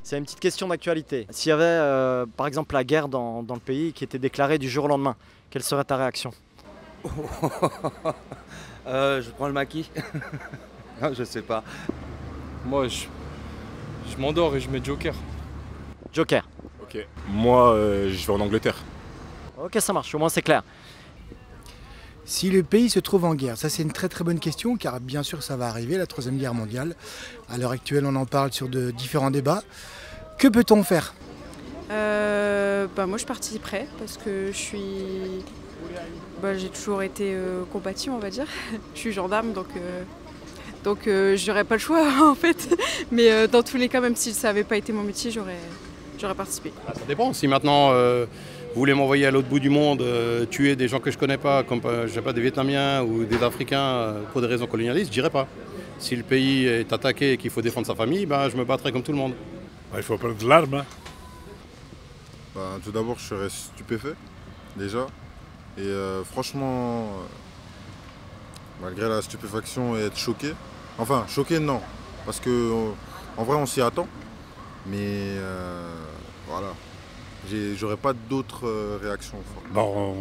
C'est une petite question d'actualité. S'il y avait par exemple la guerre dans le pays qui était déclarée du jour au lendemain, quelle serait ta réaction? Je prends le maquis. Non, je sais pas. Moi, je m'endors et je mets Joker. Joker. Ok. Moi, je vais en Angleterre. Ok, ça marche, au moins c'est clair. Si le pays se trouve en guerre, ça c'est une très très bonne question car bien sûr ça va arriver, la Troisième Guerre mondiale. À l'heure actuelle on en parle sur de différents débats. Que peut-on faire? Moi je participerai parce que j'ai toujours été combative on va dire. Je suis gendarme donc j'aurais pas le choix en fait. Mais dans tous les cas, même si ça n'avait pas été mon métier, j'aurais participé. Ça dépend. Si maintenant vous voulez m'envoyer à l'autre bout du monde, tuer des gens que je connais pas, comme je sais pas, des Vietnamiens ou des Africains pour des raisons colonialistes, je dirais pas. Si le pays est attaqué et qu'il faut défendre sa famille, je me battrai comme tout le monde. Il faut prendre de l'arme. Tout d'abord, je serais stupéfait, déjà. Et franchement, malgré la stupéfaction et être choqué, enfin, choqué non, parce que en vrai, on s'y attend. Mais voilà, j'aurais pas d'autres réactions. Bon,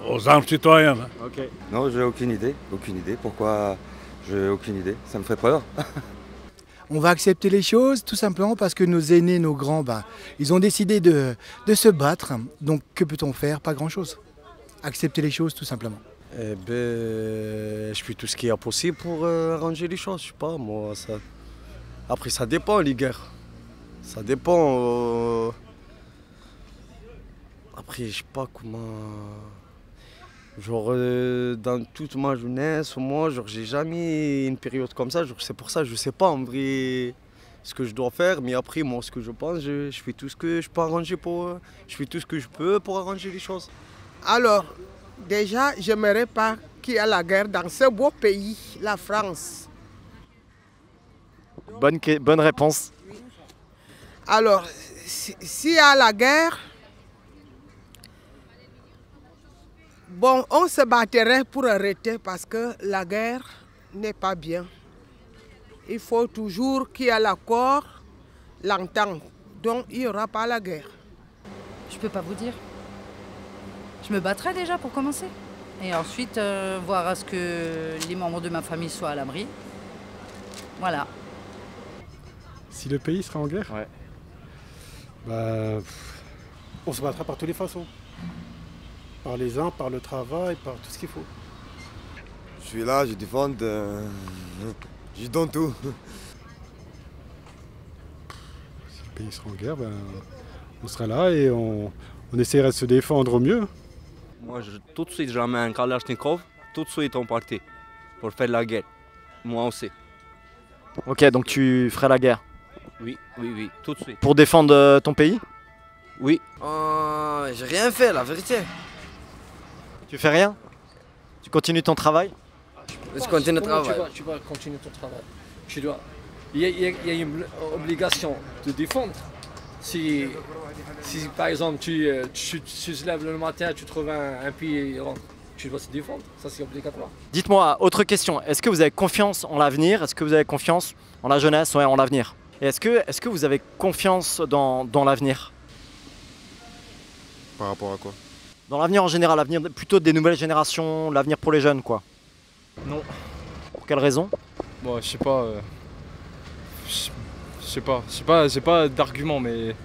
aux armes citoyennes. Ok. Non, j'ai aucune idée. Aucune idée. Pourquoi? J'ai aucune idée. Ça me ferait peur. On va accepter les choses tout simplement parce que nos aînés, nos grands, ils ont décidé de se battre. Donc que peut-on faire? Pas grand-chose. Accepter les choses tout simplement. Je fais tout ce qui est possible pour arranger les choses, je sais pas moi. Après ça dépend les guerres. Ça dépend. Après je sais pas comment. Genre dans toute ma jeunesse, moi j'ai jamais une période comme ça. C'est pour ça je sais pas en vrai ce que je dois faire. Mais après moi ce que je pense, je fais tout ce que je peux arranger je fais tout ce que je peux pour arranger les choses. Alors, déjà, j'aimerais pas qu'il y ait la guerre dans ce beau pays, la France. Bonne réponse. Alors, s'il y a la guerre, on se battrait pour arrêter parce que la guerre n'est pas bien. Il faut toujours qu'il y ait l'accord, l'entente. Donc, il n'y aura pas la guerre. Je peux pas vous dire. Je me battrai déjà pour commencer. Et ensuite, voir à ce que les membres de ma famille soient à l'abri. Voilà. Si le pays sera en guerre, ouais. On se battra par toutes les façons. Par les uns, par le travail, par tout ce qu'il faut. Je suis là, je défends, je donne tout. Si le pays sera en guerre, on sera là et on essaiera de se défendre au mieux. Moi, tout de suite, je ramène un Kalachnikov, tout de suite on partait pour faire la guerre. Moi aussi. Ok, donc tu ferais la guerre? Oui, tout de suite. Pour défendre ton pays? Oui. J'ai rien fait, la vérité. Tu fais rien? Tu continues ton travail? Je continue le travail. Tu vas continuer ton travail. Tu dois. Il y a une obligation de défendre. Si par exemple tu te lèves le matin, tu trouves un pays, tu dois se défendre, ça c'est obligatoire. Dites-moi, autre question, est-ce que vous avez confiance en l'avenir? Est-ce que vous avez confiance en la jeunesse, en l'avenir? Et est-ce que vous avez confiance dans l'avenir? Par rapport à quoi? Dans l'avenir en général, l'avenir plutôt des nouvelles générations, l'avenir pour les jeunes quoi. Non. Pour quelle raison? Bon, je sais pas. J'ai pas d'argument, mais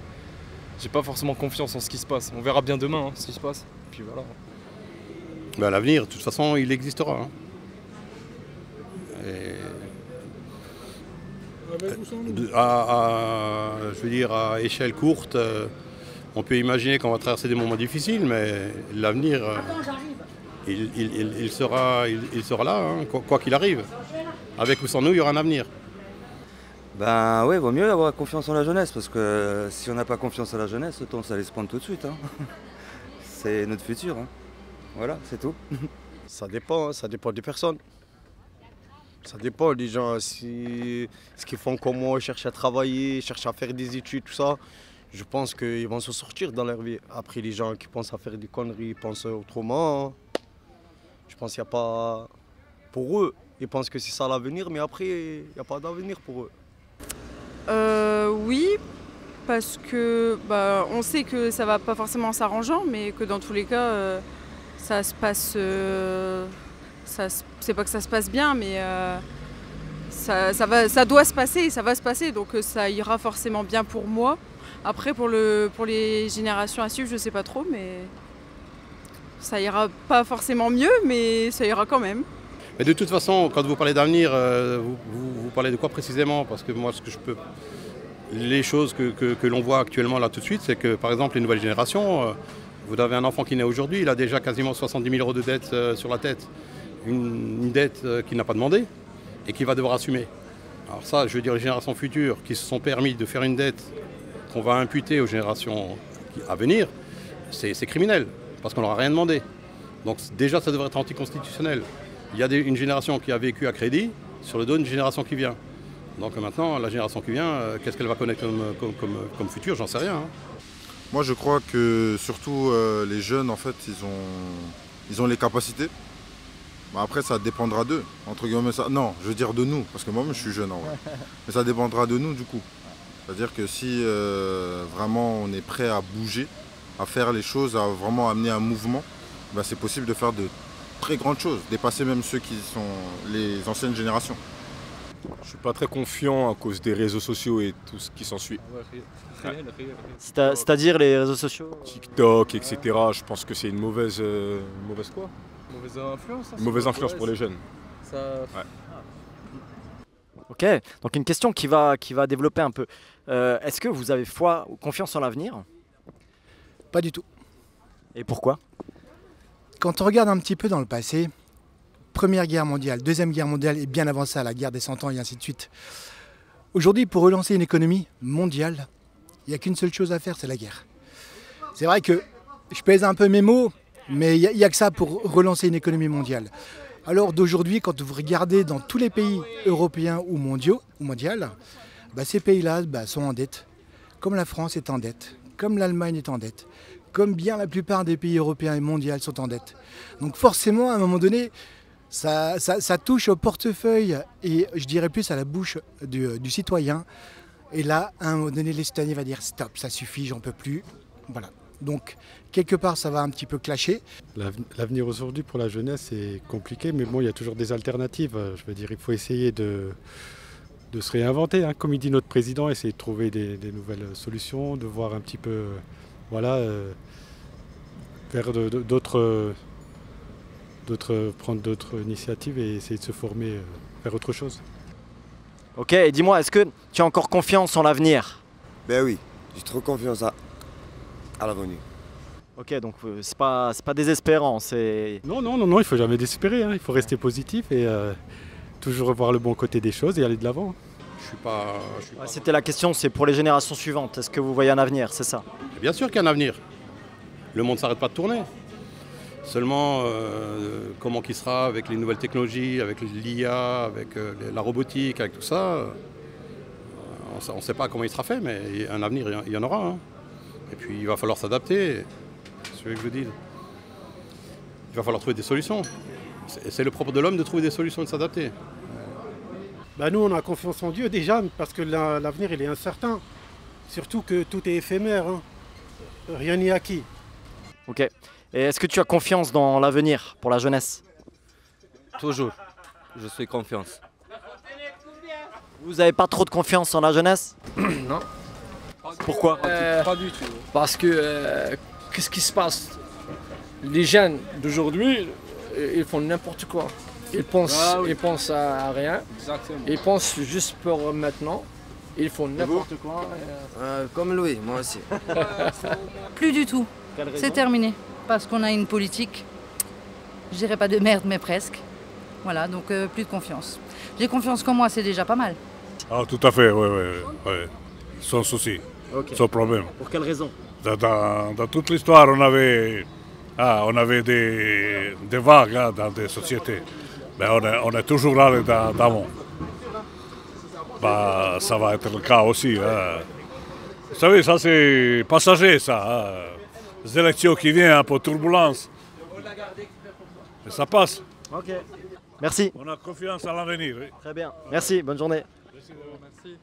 j'ai pas forcément confiance en ce qui se passe. On verra bien demain ce qui se passe. Puis voilà. L'avenir, de toute façon, il existera. Je veux dire, à échelle courte, on peut imaginer qu'on va traverser des moments difficiles, mais l'avenir, il sera là, quoi qu'il arrive. Avec ou sans nous, il y aura un avenir. Oui, vaut mieux avoir confiance en la jeunesse, parce que si on n'a pas confiance en la jeunesse, autant ça allait se prendre tout de suite. C'est notre futur. Voilà, c'est tout. Ça dépend des personnes. Ça dépend des gens, ce qu'ils font comme moi, cherchent à travailler, cherchent à faire des études, tout ça. Je pense qu'ils vont se sortir dans leur vie. Après, les gens qui pensent à faire des conneries, pensent autrement. Je pense qu'il n'y a pas... Pour eux, ils pensent que c'est ça l'avenir, mais après, il n'y a pas d'avenir pour eux. Oui, parce que on sait que ça va pas forcément en s'arrangeant, mais que dans tous les cas, ça se passe. C'est pas que ça se passe bien, mais ça doit se passer et ça va se passer, donc ça ira forcément bien pour moi. Après, pour les générations à suivre, je sais pas trop, mais ça ira pas forcément mieux, mais ça ira quand même. Mais de toute façon, quand vous parlez d'avenir, vous parlez de quoi précisément? Parce que moi, les choses que l'on voit actuellement là tout de suite, c'est que par exemple les nouvelles générations, vous avez un enfant qui naît aujourd'hui, il a déjà quasiment 70 000 € de dette sur la tête. Une dette qu'il n'a pas demandée et qu'il va devoir assumer. Alors ça, je veux dire, les générations futures qui se sont permis de faire une dette qu'on va imputer aux générations à venir, c'est criminel, parce qu'on leur a rien demandé. Donc déjà, ça devrait être anticonstitutionnel. Il y a une génération qui a vécu à crédit sur le dos d'une génération qui vient. Donc maintenant, la génération qui vient, qu'est-ce qu'elle va connaître comme futur? J'en sais rien. Hein. Moi, je crois que surtout les jeunes, en fait, ils ont les capacités. Après, ça dépendra d'eux, entre guillemets. Non, je veux dire de nous, parce que moi-même, je suis jeune en vrai. Mais ça dépendra de nous, du coup. C'est-à-dire que si vraiment on est prêt à bouger, à faire les choses, à vraiment amener un mouvement, c'est possible de faire de très grandes choses, dépasser même ceux qui sont les anciennes générations. Je suis pas très confiant à cause des réseaux sociaux et tout ce qui s'ensuit. C'est-à-dire les réseaux sociaux? TikTok, etc. Je pense que c'est une mauvaise quoi? Mauvaise influence. Une mauvaise influence pour les jeunes. Ça... Ouais. Ok, donc une question qui va développer un peu. Est-ce que vous avez foi ou confiance en l'avenir? Pas du tout. Et pourquoi? Quand on regarde un petit peu dans le passé, Première Guerre mondiale, Deuxième Guerre mondiale et bien avant ça, la guerre des 100 ans et ainsi de suite. Aujourd'hui, pour relancer une économie mondiale, il n'y a qu'une seule chose à faire, c'est la guerre. C'est vrai que je pèse un peu mes mots, mais il n'y a que ça pour relancer une économie mondiale. Alors d'aujourd'hui, quand vous regardez dans tous les pays européens ou mondiaux, ces pays-là sont en dette. Comme la France est en dette, comme l'Allemagne est en dette, comme bien la plupart des pays européens et mondiaux sont en dette. Donc forcément, à un moment donné, ça touche au portefeuille et je dirais plus à la bouche du citoyen. Et là, à un moment donné, les citoyens vont dire stop, ça suffit, j'en peux plus. Voilà. Donc, quelque part, ça va un petit peu clasher. L'avenir aujourd'hui pour la jeunesse est compliqué, mais bon, il y a toujours des alternatives. Je veux dire, il faut essayer de se réinventer, hein. Comme il dit notre président, essayer de trouver des nouvelles solutions, de voir un petit peu, faire prendre d'autres initiatives et essayer de se former, faire autre chose. Ok, et dis-moi, est-ce que tu as encore confiance en l'avenir? Ben oui, j'ai trop confiance à l'avenir. Ok, donc c'est pas désespérant, c'est... Non, il ne faut jamais désespérer, hein. Il faut rester positif et toujours voir le bon côté des choses et aller de l'avant. C'était la question, c'est pour les générations suivantes. Est-ce que vous voyez un avenir, c'est ça? Bien sûr qu'il y a un avenir. Le monde ne s'arrête pas de tourner. Seulement, comment qu'il sera avec les nouvelles technologies, avec l'IA, avec la robotique, avec tout ça, on ne sait pas comment il sera fait, mais un avenir, il y en aura. Hein. Et puis, il va falloir s'adapter. C'est ce que je vous dis. Il va falloir trouver des solutions. C'est le propre de l'homme de trouver des solutions et de s'adapter. Nous, on a confiance en Dieu déjà, parce que l'avenir, il est incertain. Surtout que tout est éphémère. Hein. Rien n'est acquis. Ok. Et est-ce que tu as confiance dans l'avenir pour la jeunesse? Toujours. Je suis confiance. Vous n'avez pas trop de confiance en la jeunesse? Non. Pourquoi? Pas du tout. Parce que qu'est-ce qui se passe? Les jeunes d'aujourd'hui, ils font n'importe quoi. Ils pensent à rien. Exactement. Ils pensent juste pour maintenant. Ils font n'importe quoi. Comme Louis, moi aussi. Plus du tout. C'est terminé. Parce qu'on a une politique, je dirais pas de merde, mais presque. Voilà, donc plus de confiance. J'ai confiance qu'en moi, c'est déjà pas mal. Ah, tout à fait, oui. Sans souci, sans problème. Pour quelle raison? Dans toute l'histoire, on avait des vagues, hein, dans des sociétés. Mais on est toujours là d'avant. Ça va être le cas aussi. Hein. Vous savez, ça c'est passager, ça. Hein. Les élections qui viennent, un peu de turbulence. Et ça passe. Ok. Merci. On a confiance à l'avenir. Oui. Très bien. Merci, bonne journée. Merci.